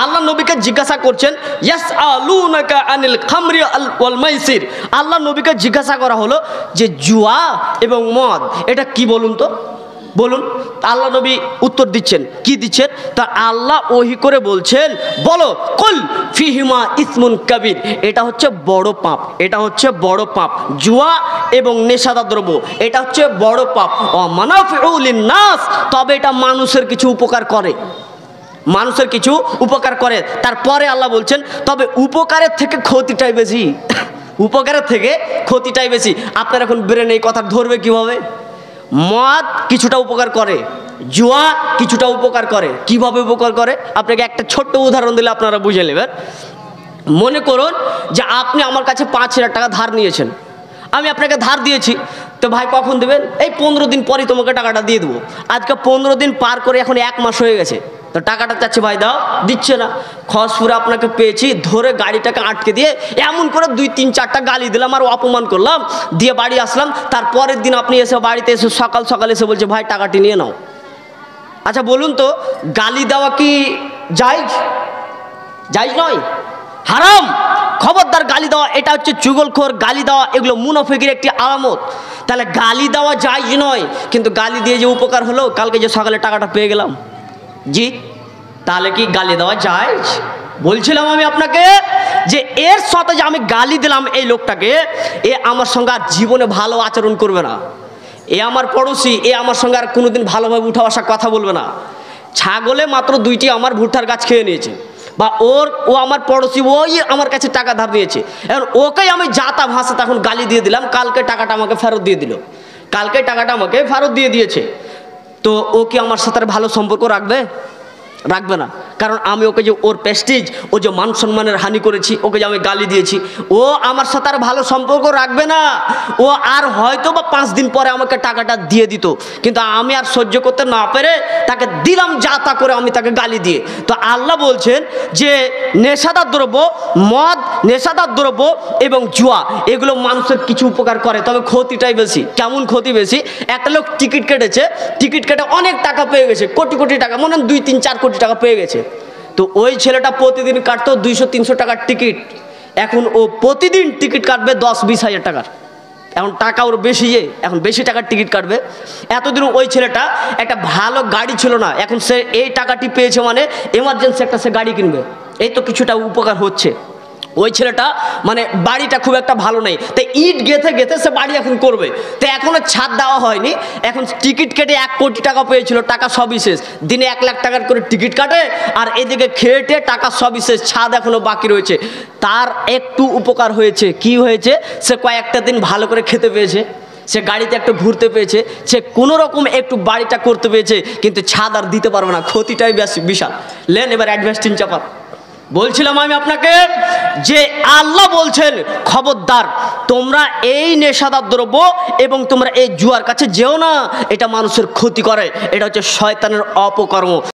আল্লাহ নবীকে জিজ্ঞাসা করছেন, ইয়াসআলুনাকা আনিল খামরি ওয়াল মাইসির। আল্লাহ নবীকে জিজ্ঞাসা করা হলো যে জুয়া এবং মদ এটা কি বলুন তো, বলুন। আল্লাহ নবী উত্তর দিচ্ছেন, কি দিচ্ছেন? তা আল্লাহ ওহী করে বলছেন, বলো কুল ফিহিমা ইসমুন কাবীর, এটা হচ্ছে বড় পাপ, এটা হচ্ছে বড় পাপ। জুয়া এবং নেশাদার দ্রব্য এটা হচ্ছে বড় পাপ। ও মানাফিউ লিন-নাস, তবে এটা মানুষের কিছু উপকার করে, মানুষের কিছু উপকার করে। তারপরে আল্লাহ বলছেন, তবে উপকারের থেকে ক্ষতিটাই বেশি, উপকারের থেকে ক্ষতিটাই বেশি। আপনার এখন ব্রেন এই কথা ধরবে কিভাবে? মদ কিছুটা উপকার করে, জুয়া কিছুটা উপকার করে। কিভাবে উপকার করে? আপনাকে একটা ছোট্ট উদাহরণ দিলে আপনারা বুঝে নেবেন। মনে করুন যে আপনি আমার কাছে 5,000 টাকা ধার নিয়েছেন, আমি আপনাকে ধার দিয়েছি। তো ভাই কখন দেবেন? এই 15 দিন পরই তোমাকে টাকাটা দিয়ে দেবো। আজকে 15 দিন পার করে এখন 1 মাস হয়ে গেছে, তো টাকাটা চাচ্ছে ভাই দাও, দিচ্ছে না। খসপুরে আপনাকে পেয়েছি, ধরে গাড়িটাকে আটকে দিয়ে এমন করে 2-3-4টা গালি দিলাম আর অপমান করলাম, দিয়ে বাড়ি আসলাম। তারপরের দিন আপনি এসে বাড়িতে এসে সকাল সকাল এসে বলছে ভাই টাকাটি নিয়ে নাও। আচ্ছা বলুন তো, গালি দেওয়া কি জায়েজ? জায়েজ নয়, হারাম। খবরদার গালি দেওয়া, এটা হচ্ছে চুগলখোর। গালি দেওয়া এগুলো মুনাফিকের একটি আলামত। তাহলে গালি দেওয়া জায়েজ নয়, কিন্তু গালি দিয়ে যে উপকার হলো, কালকে যে সকালে টাকাটা পেয়ে গেলাম, জি, তাহলে কি গালি দেওয়া জায়েজ? বলছিলাম আমি আপনাকে যে এর সাথে যে আমি গালি দিলাম এই লোকটাকে, এ আমার সঙ্গে আর জীবনে ভালো আচরণ করবে না। এ আমার পড়োশি, এ আমার সঙ্গে আর কোনোদিন ভালোভাবে উঠা বসা কথা বলবে না। ছাগলে মাত্র 2টি আমার ভুট্টার গাছ খেয়ে নিয়েছে, বা ও আমার পড়োশি, ওই আমার কাছে টাকা ধার নিয়েছে। এখন ওকেই আমি যাতা ভাষাতে এখন গালি দিয়ে দিলাম, কালকে টাকাটা আমাকে ফেরত দিয়ে দিল, কালকে টাকাটা আমাকে ফেরত দিয়ে দিয়েছে। তো ও কি আমার সাথে ভালো সম্পর্ক রাখবে? রাখবে না। কারণ আমি ওকে যে ওর প্রেস্টিজ, ও যে মান সম্মানের হানি করেছি, ওকে যে আমি গালি দিয়েছি, ও আমার সাথে আর ভালো সম্পর্ক রাখবে না। ও আর হয়তো বা 5 দিন পরে আমাকে টাকাটা দিয়ে দিত, কিন্তু আমি আর সহ্য করতে না পেরে তাকে দিলাম যা তা করে, আমি তাকে গালি দিয়ে। তো আল্লাহ বলছেন যে নেশাদার দ্রব্য, মদ, নেশাদার দ্রব্য এবং জুয়া এগুলো মানুষের কিছু উপকার করে, তবে ক্ষতিটাই বেশি। কেমন ক্ষতি বেশি? একটা লোক টিকিট কেটেছে, টিকিট কেটে অনেক টাকা পেয়ে গেছে, কোটি কোটি টাকা, মনে 2-3-4 কোটি টাকা পেয়ে গেছে। তো ওই ছেলেটা প্রতিদিন কাটতো 200-300 টাকার টিকিট, এখন ও প্রতিদিন টিকিট কাটবে 10-20 হাজার টাকার। এখন টাকা ওর বেশি, এখন বেশি টাকার টিকিট কাটবে। এতদিন ওই ছেলেটা একটা ভালো গাড়ি ছিল না, এখন সে এই টাকাটি পেয়েছে মানে এমার্জেন্সি একটা সে গাড়ি কিনবে, এই তো কিছুটা উপকার হচ্ছে। ওই ছেলেটা মানে বাড়িটা খুব একটা ভালো নেই, তাই ইট গেঁথে গেঁথে সে বাড়ি এখন করবে। তো এখনও ছাদ দেওয়া হয়নি, এখন টিকিট কেটে 1 কোটি টাকা পেয়েছিল, টাকা সবই শেষ। দিনে 1 লাখ টাকার করে টিকিট কাটে, আর এদিকে খেটে টাকা সবই শেষ, ছাদ এখনও বাকি রয়েছে। তার একটু উপকার হয়েছে, কি হয়েছে? সে কয়েকটা দিন ভালো করে খেতে পেয়েছে, সে গাড়িতে একটু ঘুরতে পেয়েছে, সে কোনো রকম একটু বাড়িটা করতে পেয়েছে, কিন্তু ছাদ আর দিতে পারবে না, ক্ষতিটাই বিশাল। লেন এবার অ্যাডভার্স চাপাত। বলছিলাম আমি আপনাকে যে আল্লাহ বলছেন, খবরদার তোমরা এই নেশাদার দ্রব্য এবং তোমরা এই জুয়ার কাছে যেও না, এটা মানুষের ক্ষতি করে, এটা হচ্ছে শয়তানের অপকর্ম।